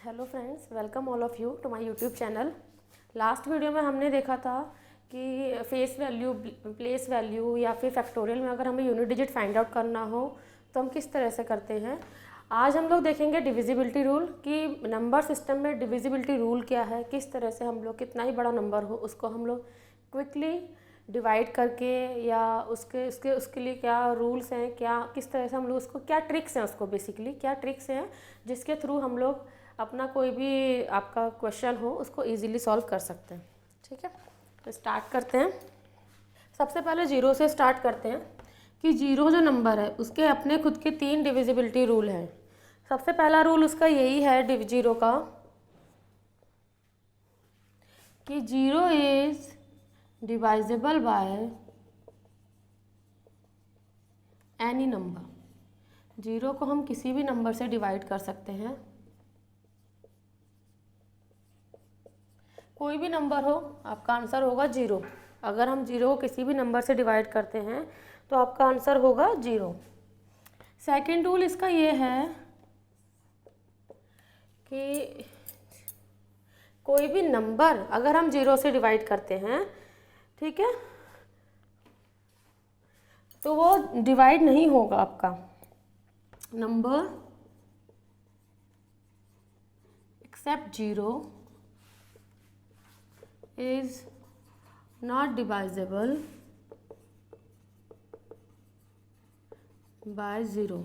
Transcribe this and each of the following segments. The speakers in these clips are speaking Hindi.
Hello friends, welcome all of you to my YouTube channel. Last video में हमने देखा था कि फेस वैल्यू, प्लेस वैल्यू या फिर फैक्टोरियल में अगर हमें यूनिट डिजिट फाइंड आउट करना हो तो हम किस तरह से करते हैं। आज हम लोग देखेंगे डिविजिबिलिटी रूल कि नंबर सिस्टम में डिविजिबिलिटी रूल क्या है, किस तरह से हम लोग कितना ही बड़ा नंबर हो उसको हम लोग क्विकली डिवाइड करके या उसके उसके उसके लिए क्या रूल्स हैं, क्या किस तरह से हम लोग उसको, क्या ट्रिक्स हैं, उसको बेसिकली क्या ट्रिक्स हैं जिसके थ्रू हम लोग अपना कोई भी आपका क्वेश्चन हो उसको इजीली सॉल्व कर सकते हैं। ठीक है, तो स्टार्ट करते हैं। सबसे पहले जीरो से स्टार्ट करते हैं कि जीरो जो नंबर है उसके अपने खुद के 3 डिविजिबिलिटी रूल हैं। सबसे पहला रूल उसका यही है जीरो का कि zero is divisible by any number. Zero को हम किसी भी नंबर से डिवाइड कर सकते हैं, कोई भी नंबर हो, आपका आंसर होगा जीरो। अगर हम जीरो को किसी भी नंबर से डिवाइड करते हैं तो आपका आंसर होगा जीरो। सेकंड रूल इसका ये है कि कोई भी नंबर अगर हम जीरो से डिवाइड करते हैं, ठीक है, तो वो डिवाइड नहीं होगा आपका number except zero is not divisible by zero.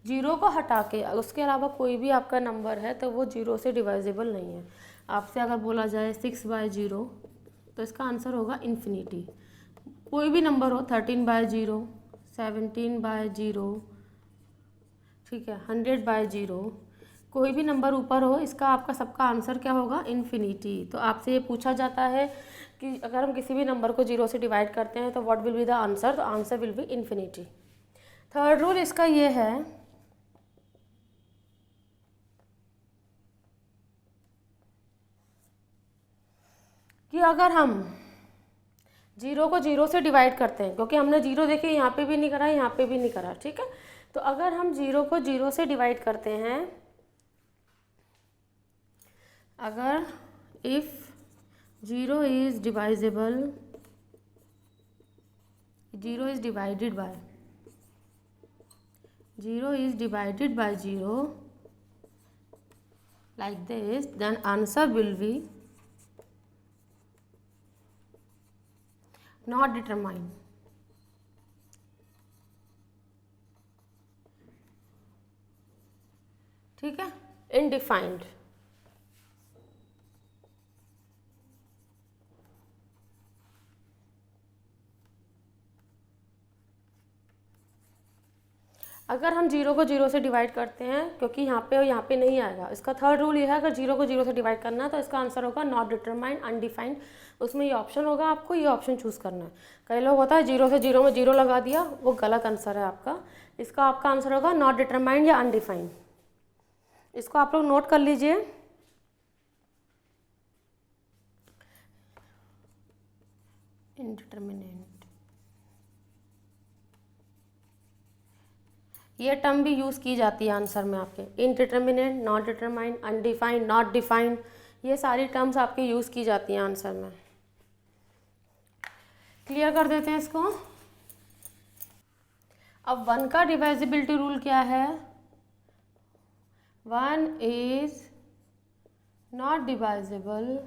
Zero को हटा के उसके अलावा कोई भी आपका नंबर है तो वो ज़ीरो से डिवाइजेबल नहीं है। आपसे अगर बोला जाए 6/0 तो इसका आंसर होगा इन्फिनिटी। कोई भी नंबर हो 13/0, 17/0, ठीक है, 100/0, कोई भी नंबर ऊपर हो, इसका आपका सबका आंसर क्या होगा, इन्फिनिटी। तो आपसे ये पूछा जाता है कि अगर हम किसी भी नंबर को जीरो से डिवाइड करते हैं तो what will be the answer, तो answer will be infinity. Third rule इसका ये है कि अगर हम जीरो को जीरो से डिवाइड करते हैं, क्योंकि हमने जीरो देखिए यहाँ पे भी नहीं करा, यहाँ पे भी नहीं करा, ठीक है, तो अगर हम जीरो को जीरो से डिवाइड करते हैं, अगर if zero is divisible, zero is divided by, zero is divided by zero like this, then answer will be not determined। ठीक है, इनडिफाइंड। अगर हम जीरो को जीरो से डिवाइड करते हैं, क्योंकि यहाँ पे नहीं आएगा, इसका थर्ड रूल ये है अगर जीरो को जीरो से डिवाइड करना है तो इसका आंसर होगा नॉट डिटरमाइंड, अनडिफाइंड। उसमें ये ऑप्शन होगा, आपको ये ऑप्शन चूज़ करना है। कई लोग होता है जीरो से जीरो में जीरो लगा दिया, वो गलत आंसर है आपका। इसका आपका आंसर होगा नॉट डिटरमाइंड या अनडिफाइंड। इसको आप लोग नोट कर लीजिए। इनडिटरमिनेंट, ये टर्म भी यूज़ की जाती है आंसर में आपके। Indeterminate, not determined, undefined, not defined, ये सारी टर्म्स आपके यूज़ की जाती हैं आंसर में। क्लियर कर देते हैं इसको। अब वन का डिवाइजिबिलिटी रूल क्या है, one is not divisible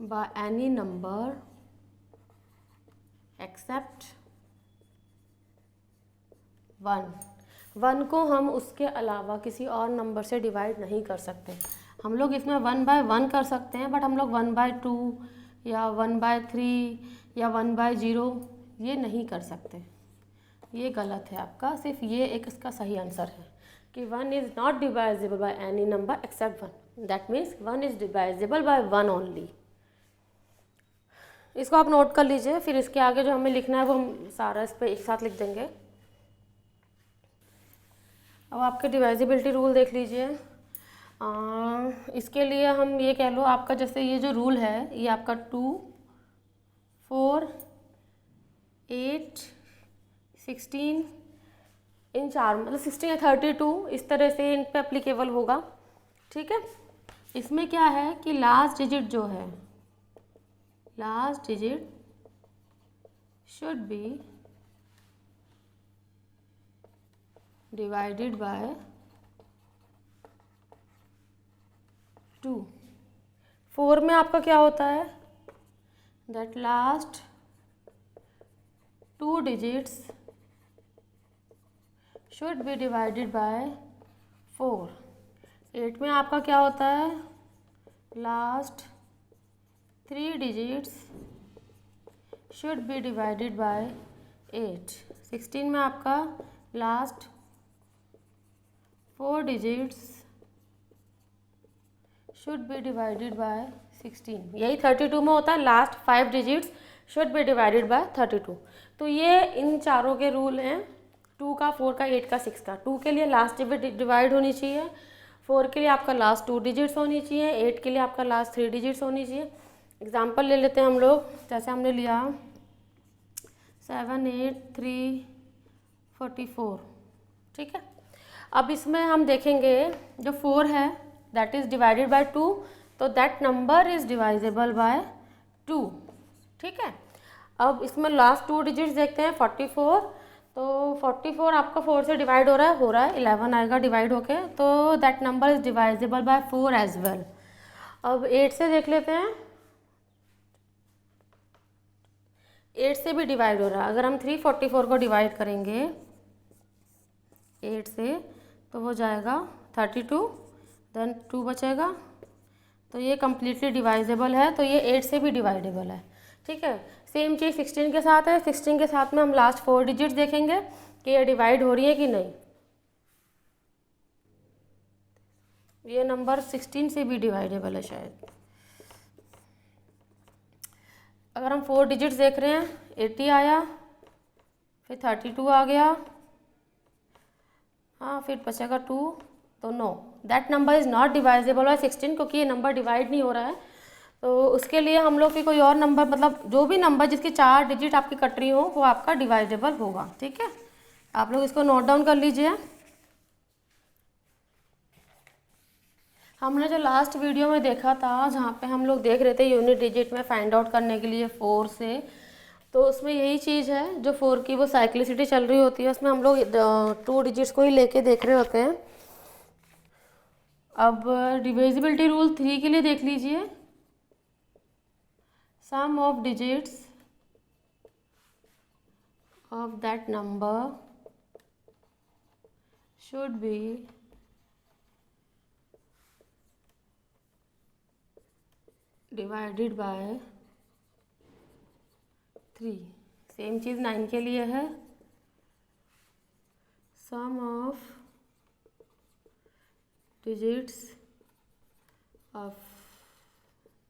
by any number except one. One को हम उसके अलावा किसी और नंबर से डिवाइड नहीं कर सकते। हम लोग इसमें 1/1 कर सकते हैं, बट हम लोग 1/2 या 1/3 या 1/0 ये नहीं कर सकते। ये गलत है आपका, सिर्फ ये एक इसका सही आंसर है कि one is not divisible by any number except one. That means one is divisible by one only. इसको आप नोट कर लीजिए, फिर इसके आगे जो हमें लिखना है वो हम सारा इस पर एक साथ लिख देंगे। अब आपके डिवाइजिबिलिटी रूल देख लीजिए। इसके लिए हम ये कह लो, आपका जैसे ये जो रूल है ये आपका 2, 4, 8, 16 इन चार मतलब 16 या 32 इस तरह से इन पे एप्लीकेबल होगा। ठीक है, इसमें क्या है कि लास्ट डिजिट जो है, last digit should be divided by 2। 4 में आपका क्या होता है, that last 2 digits should be divided by 4। 8 में आपका क्या होता है, last 3 digits should be divided by 8। 16 में आपका last 4 digits should be divided by 16। यही 32 में होता है, last 5 digits should be divided by 32। तो ये इन चारों के रूल हैं, 2 का, 4 का, 8 का, 6 का। 2 के लिए लास्ट डिजिट डिवाइड होनी चाहिए, 4 के लिए आपका लास्ट 2 डिजिट्स होनी चाहिए, 8 के लिए आपका लास्ट 3 डिजिट्स होनी चाहिए। एग्जांपल ले लेते हैं हम लोग, जैसे हमने लिया 7 8 3 44। ठीक है, अब इसमें हम देखेंगे जो 4 है दैट इज़ डिवाइडेड बाय 2, तो that number is divisible by 2। ठीक है, अब इसमें लास्ट 2 डिजिट्स देखते हैं, 44। तो 44 आपका 4 से डिवाइड हो रहा है 11 आएगा डिवाइड होके, तो that number is divisible by 4 as well. अब 8 से देख लेते हैं, 8 से भी डिवाइड हो रहा है। अगर हम 344 को डिवाइड करेंगे 8 से तो वो जाएगा 32, देन 2 बचेगा, तो ये कम्प्लीटली डिवाइजेबल है, तो ये 8 से भी डिवाइडेबल है। ठीक है, सेम चीज़ 16 के साथ है। 16 के साथ में हम लास्ट 4 डिजिट्स देखेंगे कि ये डिवाइड हो रही है कि नहीं। ये नंबर 16 से भी डिवाइडेबल है शायद। अगर हम 4 डिजिट्स देख रहे हैं, 80 आया, फिर 32 आ गया, हाँ फिर बचेगा 2, तो no, that number is not divisible by 16, क्योंकि ये नंबर डिवाइड नहीं हो रहा है। तो उसके लिए हम लोग की कोई और नंबर, मतलब जो भी नंबर जिसकी 4 डिजिट आपकी कट रही हो वो आपका डिवाइडेबल होगा। ठीक है, आप लोग इसको नोट डाउन कर लीजिए। हमने जो लास्ट वीडियो में देखा था, जहाँ पे हम लोग देख रहे थे यूनिट डिजिट में फाइंड आउट करने के लिए 4 से, तो उसमें यही चीज़ है, जो 4 की वो साइक्लिसिटी चल रही होती है, उसमें हम लोग 2 डिजिट्स को ही लेके देख रहे होते हैं। अब डिविजिबिलिटी रूल 3 के लिए देख लीजिए, sum of digits of that number should be divided by 3। Same चीज़ 9 के लिए है, sum of digits of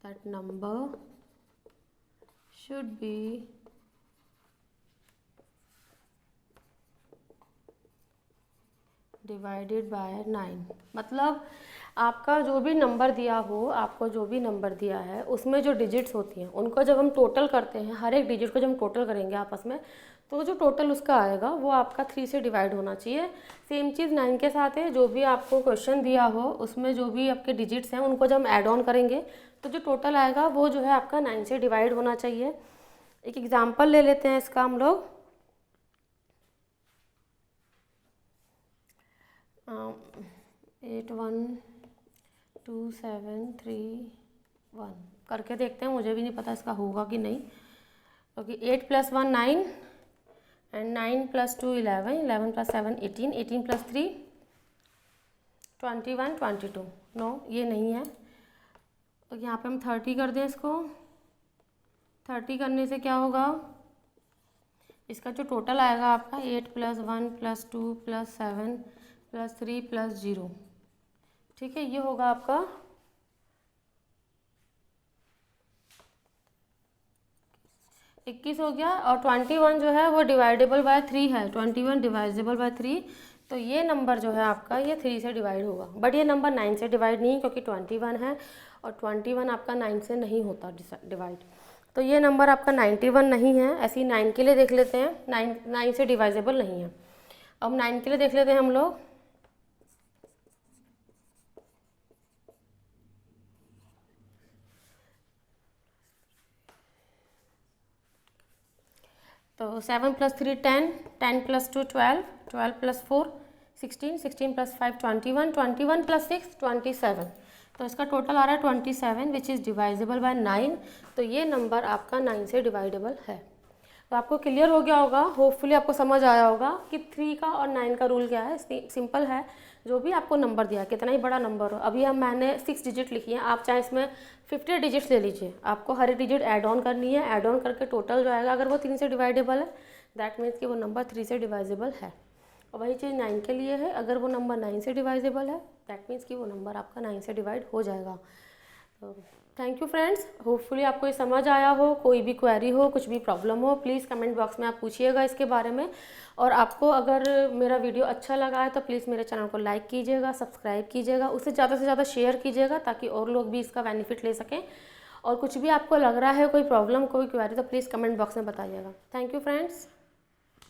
that number should be divided by 9। मतलब आपका जो भी नंबर दिया हो, आपको जो भी नंबर दिया है उसमें जो डिजिट्स होती हैं उनको जब हम टोटल करते हैं, हर एक डिजिट को जब हम टोटल करेंगे आपस में, तो जो टोटल उसका आएगा वो आपका 3 से डिवाइड होना चाहिए। सेम चीज़ 9 के साथ है, जो भी आपको क्वेश्चन दिया हो उसमें जो भी आपके डिजिट्स हैं उनको जब हम ऐड ऑन करेंगे तो जो टोटल आएगा वो जो है आपका 9 से डिवाइड होना चाहिए। एक एग्जाम्पल ले लेते हैं इसका हम लोग, 8 1 2 7 3 1 करके देखते हैं। मुझे भी नहीं पता इसका होगा कि नहीं, क्योंकि 8 + 1 9 एंड 9 + 2 11, 11 + 7 18, 18 + 3 21 22। नो, ये नहीं है। तो यहाँ पे हम 30 कर दें इसको। 30 करने से क्या होगा, इसका जो टोटल आएगा आपका 8 + 1 + 2 + 7 + 3 + 0। ठीक है, ये होगा आपका 21 हो गया। और 21 जो है वो डिवाइडेबल बाय 3 है, 21 डिवाइजेबल बाय 3, तो ये नंबर जो है आपका ये 3 से डिवाइड होगा। बट ये नंबर 9 से डिवाइड नहीं, क्योंकि 21 है और 21 आपका 9 से नहीं होता डिवाइड, तो ये नंबर आपका 91 नहीं है। ऐसे ही 9 के लिए देख लेते हैं, 9 से डिवाइजेबल नहीं है। अब 9 के लिए देख लेते हैं हम लोग। तो 7 + 3 10, 10 + 2 12, 12 + 4 16, 16 + 5 21, 21 + 6 27। तो इसका टोटल आ रहा है 27 विच इज़ डिवाइजेबल बाय 9। तो ये नंबर आपका 9 से डिवाइडेबल है। तो आपको क्लियर हो गया होगा, होपफुली आपको समझ आया होगा कि 3 का और 9 का रूल क्या है। सिंपल है, जो भी आपको नंबर दिया कितना ही बड़ा नंबर हो, अभी हम मैंने 6 डिजिट लिखी है, आप चाहे इसमें 50 डिजिट्स ले लीजिए, आपको हर एक डिजिट ऐड ऑन करनी है। ऐड ऑन करके टोटल जो आएगा, अगर वो 3 से डिवाइडेबल है दैट मीन्स कि वो नंबर 3 से डिवाइजेबल है। और वही चीज़ 9 के लिए है, अगर वो नंबर 9 से डिवाइजेबल है दैट मीन्स कि वो नंबर आपका 9 से डिवाइड हो जाएगा। तो थैंक यू फ्रेंड्स, होपफुली आपको ये समझ आया हो। कोई भी क्वेरी हो, कुछ भी प्रॉब्लम हो, प्लीज़ कमेंट बॉक्स में आप पूछिएगा इसके बारे में। और आपको अगर मेरा वीडियो अच्छा लगा है तो प्लीज़ मेरे चैनल को लाइक कीजिएगा, सब्सक्राइब कीजिएगा, उसे ज़्यादा से ज़्यादा शेयर कीजिएगा ताकि और लोग भी इसका बेनिफिट ले सकें। और कुछ भी आपको लग रहा है, कोई प्रॉब्लम, कोई क्वेरी, तो प्लीज़ कमेंट बॉक्स में बताइएगा। Thank you friends.